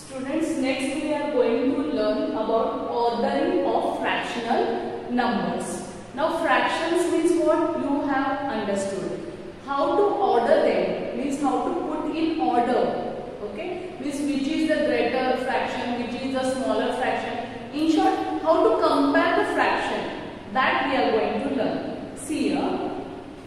Students, next we are going to learn about ordering of fractional numbers. Now fractions means what? You have understood. How to order them means how to put in order. Okay? Means which is the greater fraction, which is the smaller fraction. In short, how to compare the fraction. That we are going to learn. See here.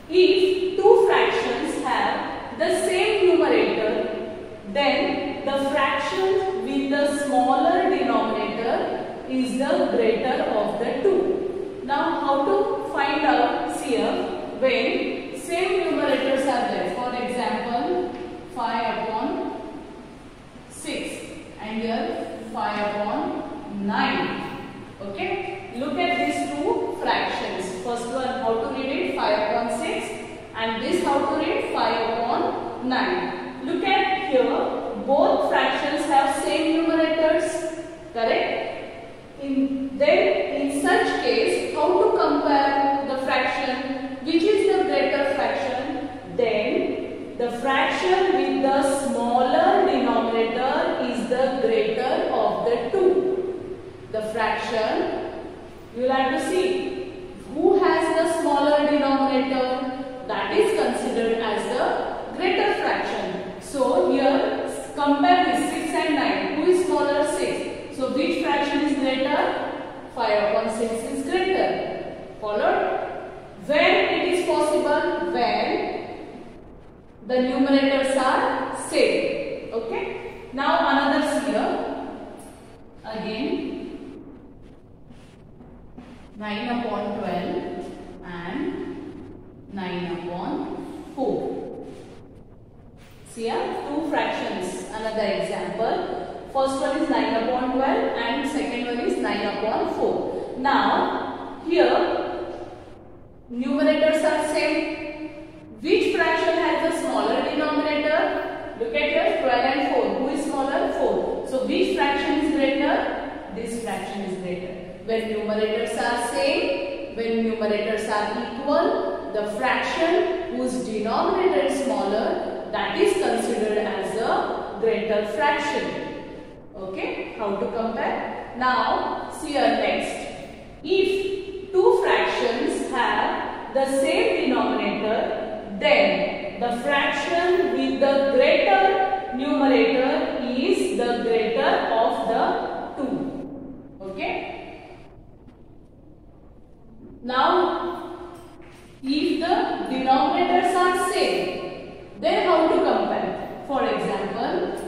If two fractions have the same numerator, then the fraction with the smaller denominator is the greater of the two. Now how to find out? See here, when same numerators are there. For example, 5 upon 6 and here 5 upon 9. Okay, look at these two fractions. First one, how to read it? 5 upon 6, and this how to read? 5 upon 9. Look at here, both fractions have same numerators, correct? In such case, how to compare the fraction? Which is the greater fraction? Then the fraction with the smaller denominator is the greater of the two. The fraction, you will have to see who has the smaller denominator, that is considered as the greater fraction. So here compare this 6 and 9. Who is smaller? 6. So which fraction is greater? 5 upon 6 is greater. Followed? When it is possible? When the numerators are same. Okay? Now another here. Again 9 upon 12 and 9 upon 4. See here, two fractions. Another example. First one is 9 upon 12 and second one is 9 upon 4. Now, here, numerators are same. Which fraction has the smaller denominator? Look at here, 12 and 4. Who is smaller? 4. So, which fraction is greater? This fraction is greater. When numerators are same, when numerators are equal, the fraction whose denominator is smaller, that is considered as a greater fraction. Okay, how to compare? Now, see here next. If two fractions have the same denominator, then the fraction with the greater numerator is the greater of the two. Okay? Now, if the denominators are same, then how to compare? For example,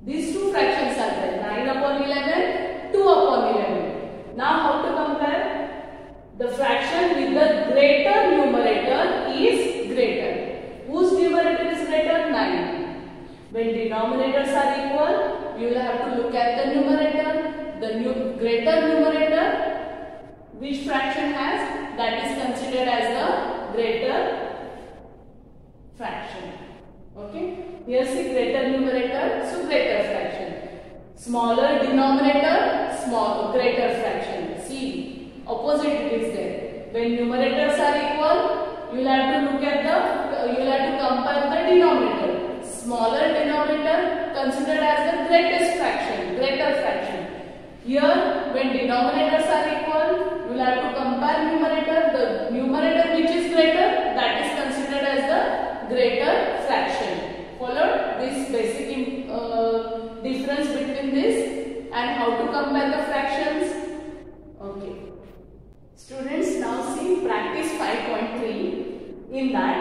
these two fractions are there, 9 upon 11, 2 upon 11. Now how to compare? The fraction with the greater numerator is greater. Whose numerator is greater? 9. When denominators are equal, you will have to look at the numerator. The greater numerator, which fraction has? That is considered as the greater fraction. Okay? Here see greater numerator, so greater fraction. Smaller denominator, greater fraction. See, opposite it is there. When numerators are equal, you will have to look at you will have to compare the denominator. Smaller denominator considered as the greatest fraction, greater fraction. Here, when denominators are equal, you will have to compare numerator. The numerator which is greater, that is considered as the greater fraction. Followed this basic difference between this and how to compare the fractions. Okay. Students, now see practice 5.3. In that,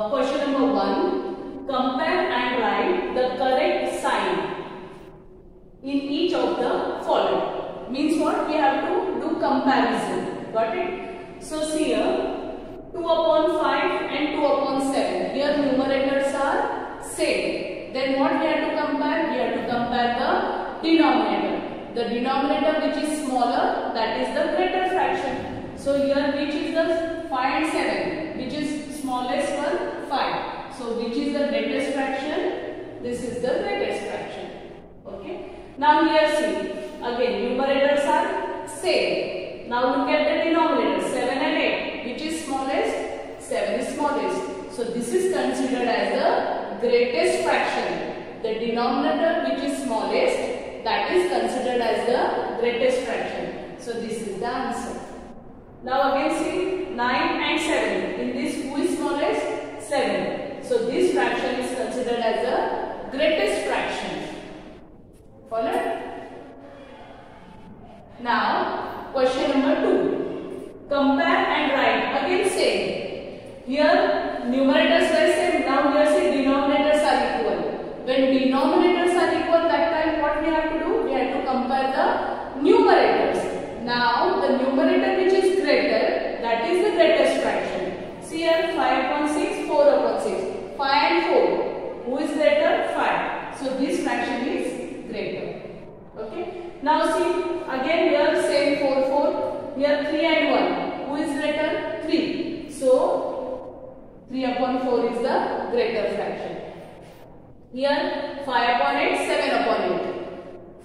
question number 1, compare and write the correct sign in each of the following. Means what? We have to do comparison. Got it? So see here, 2 upon 5 and 2 upon 7. Here numerators are same. Then what we have to compare? We have to compare the denominator. The denominator which is smaller, that is the greater fraction. So here which is the 5 and 7? Which is smallest one? 5. So which is the greatest fraction? This is the greatest fraction. Okay. Now here see, again numerators are same. Now look at the denominator, 7 and 8. Which is smallest? 7 is smallest. So this is considered as the greatest fraction. The denominator which is smallest, that is considered as the greatest fraction. So this is the answer. Now again see 9 and 7. In this who is smallest? 7. So this fraction is considered as the greatest fraction. Follow? Now question number 2. Compare and write. Again same. Here numerators were same. Now here say denominators are equal. When denominators are equal, that time what we have to do? We have to compare the numerators. Now the numerator which is greater, that is the greatest fraction. See here 5 upon 6, 4 upon 6. 5 and 4. Who is greater? 5. So this fraction is greater. Okay. Now see again here same 4 4. Here 3 and 1. Who is greater? 3. So 3 upon 4 is the greater fraction. Here 5 upon 8, 7 upon 8.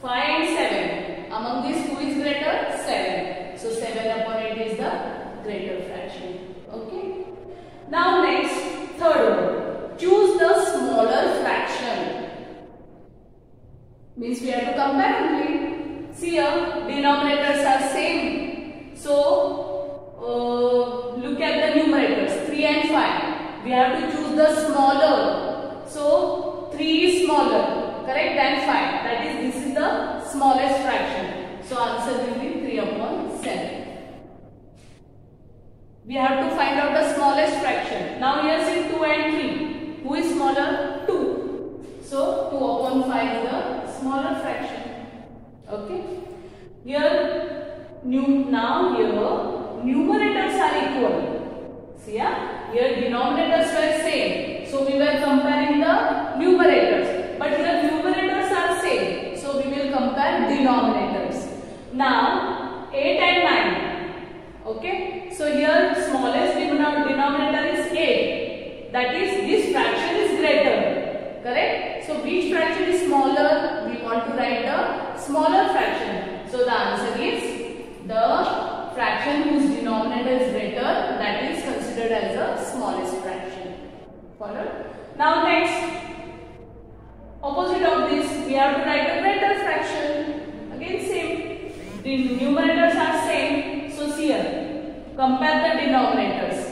5 and 7. Among these who is greater? 7. So 7 upon 8 is the greater fraction. Okay. Now next, third one. Choose the smaller fraction. Means we have to compare only. See here, denominators are same. So look at the numerators 3 and 5. We have to choose the smaller. So 3 is smaller, correct, than 5. That is, this is the smallest fraction. So answer will be 3 upon 7. We have to find out the smallest fraction. Now here see 2 and 3. Who is smaller? 2. So 2 upon 5 is the smaller fraction. Okay. Here now here numerators are equal. See here denominators were same. So we were comparing the numerators. But here numerators are same. So we will compare denominators. Now 8 and 9. Okay. So here smallest denominator is 8. That is, this fraction is greater. Correct? So which fraction is smaller? We want to write the smaller fraction. So the answer is the fraction whose denominator is greater, that is considered as the smallest fraction. Follow? Now next, opposite of this, we have to write the greater fraction. Again same. The numerators are same. So see here, compare the denominators.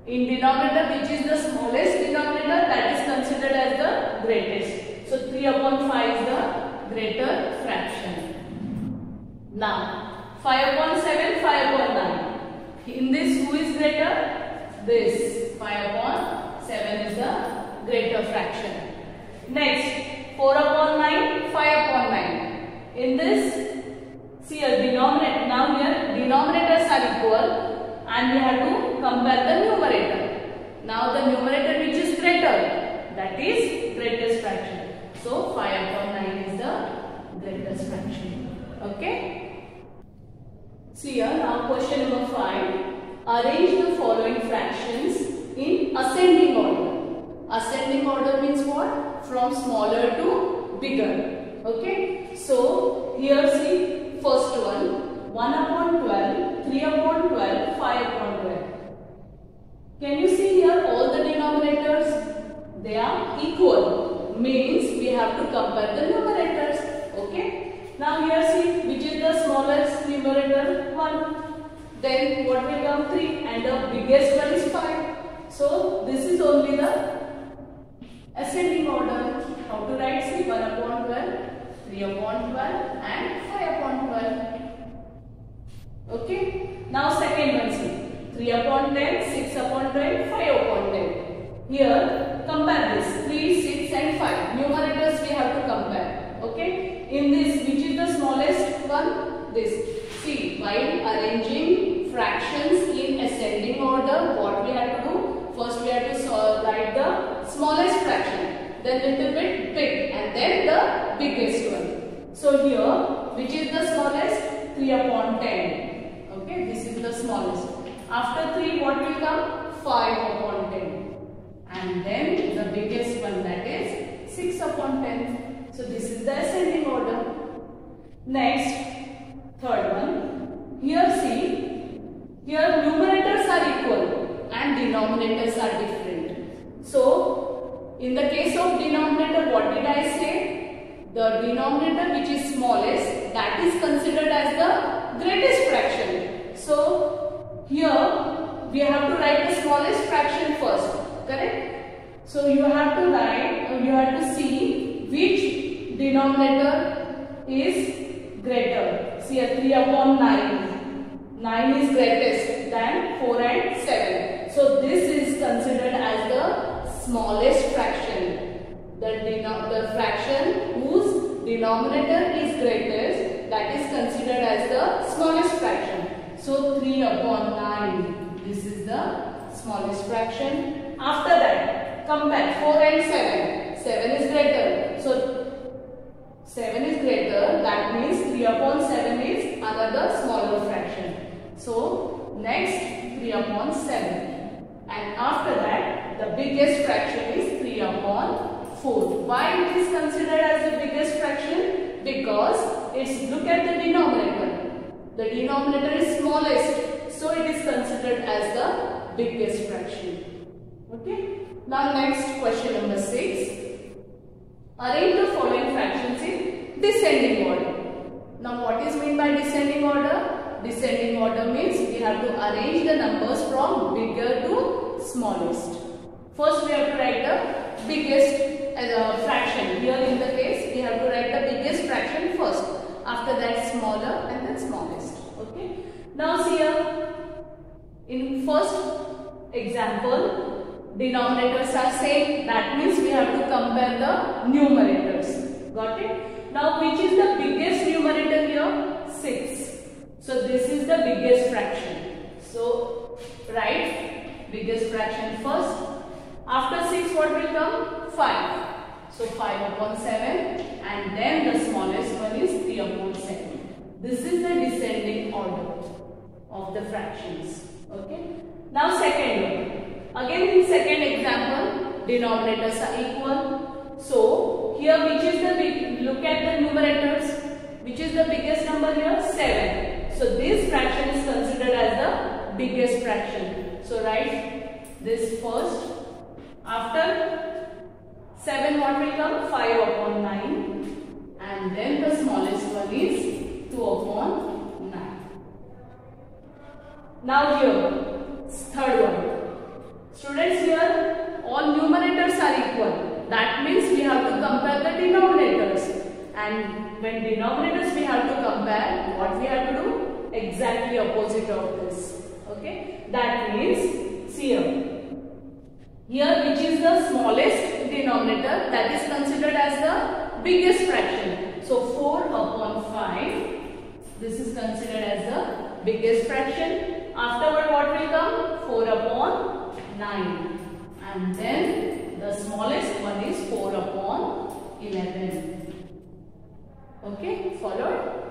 In denominator, which is the smallest denominator, that is considered as the greatest. So 3 upon 5 is the greater fraction. Now 5 upon 7, 5 upon 9. In this, who is greater? This 5 upon 7 is the greater fraction. Next, 4 upon 9, 5 upon 9. In this, see here denominator. Now here denominators are equal. And we have to compare the numerator. Now the numerator which is greater, that is greatest fraction. So 5 upon 9 is the greatest fraction. Okay. See here now question number 5. Arrange the following fractions in ascending order. Ascending order means what? From smaller to bigger. Okay. So here see first one. 1 upon 12, 3 upon 12, 5 upon 12. Can you see here all the denominators? They are equal. Means we have to compare the numerators. Okay. Now here see which is the smallest numerator? 1. Then what will come? 3. And the biggest one is 5. So this is only the ascending order. How to write? See 1 upon 12, 3 upon 12 and 5 upon 12. Okay. Now second one see 3 upon 10, 6 upon 10, 5 upon 10. Here compare this 3, 6 and 5. Numerators we have to compare. Okay. In this, which is the smallest one? This. See, while arranging fractions in ascending order, what we have to do? First we have to write the smallest fraction, then little bit big, and then the biggest one. So here, which is the smallest? 3 upon 10. Okay, this is the smallest. After 3, what will come? 5 upon 10. And then the biggest one, that is 6 upon 10. So this is the ascending order. Next, third one. Here see, here numerators are equal and denominators are different. So in the case of denominator, what did I say? The denominator which is smallest, that is considered as the greatest fraction. So here we have to write the smallest fraction first, correct? So you have to write, you have to see which denominator is greater. See here, 3 upon 9. 9 is greatest than 4 and 7. So this is considered as the smallest fraction. The fraction whose denominator is greatest, that is considered as the smallest fraction. So 3 upon 9, this is the smallest fraction. After that, compare 4 and 7. 7 is greater. So 7 is greater, that means 3 upon 7 is another smaller fraction. So next 3 upon 7. And after that, the biggest fraction is 3 upon 4. Why it is considered as the biggest fraction? Because it's, look at the denominator. The denominator is smallest, so it is considered as the biggest fraction. Okay. Now next, question number 6. Arrange the following fractions in descending order. Now what is meant by descending order? Descending order means we have to arrange the numbers from bigger to smallest. First we have to write the biggest fraction. Here in the case we have to write the biggest fraction first. After that smaller and then smallest. Okay. Now see here, in first example, denominators are same. That means we have to compare the numerators. Got it? Now which is the biggest numerator here? 6. So this is the biggest fraction. So write biggest fraction first. After 6 what will come? 5. So 5 upon 7 and then the smallest one is 3 upon 7. This is the descending order of the fractions. Okay. Now second one. Again in second example, denominators are equal. So here which is the big, look at the numerators. Which is the biggest number here? 7. So this fraction is considered as the biggest fraction. So write this first. After 7 what will come? 5 upon 9. And then the smallest one is 2 upon 9. Now here, third one. Students, here all numerators are equal. That means we have to compare the denominators. And when denominators we have to compare, what we have to do? Exactly opposite of this. Okay. That means, see here. Here which is the smallest denominator, that is considered as the biggest fraction. So 4 upon 5, this is considered as the biggest fraction. Afterward what will come? 4 upon 9. And then the smallest one is 4 upon 11. Okay, followed?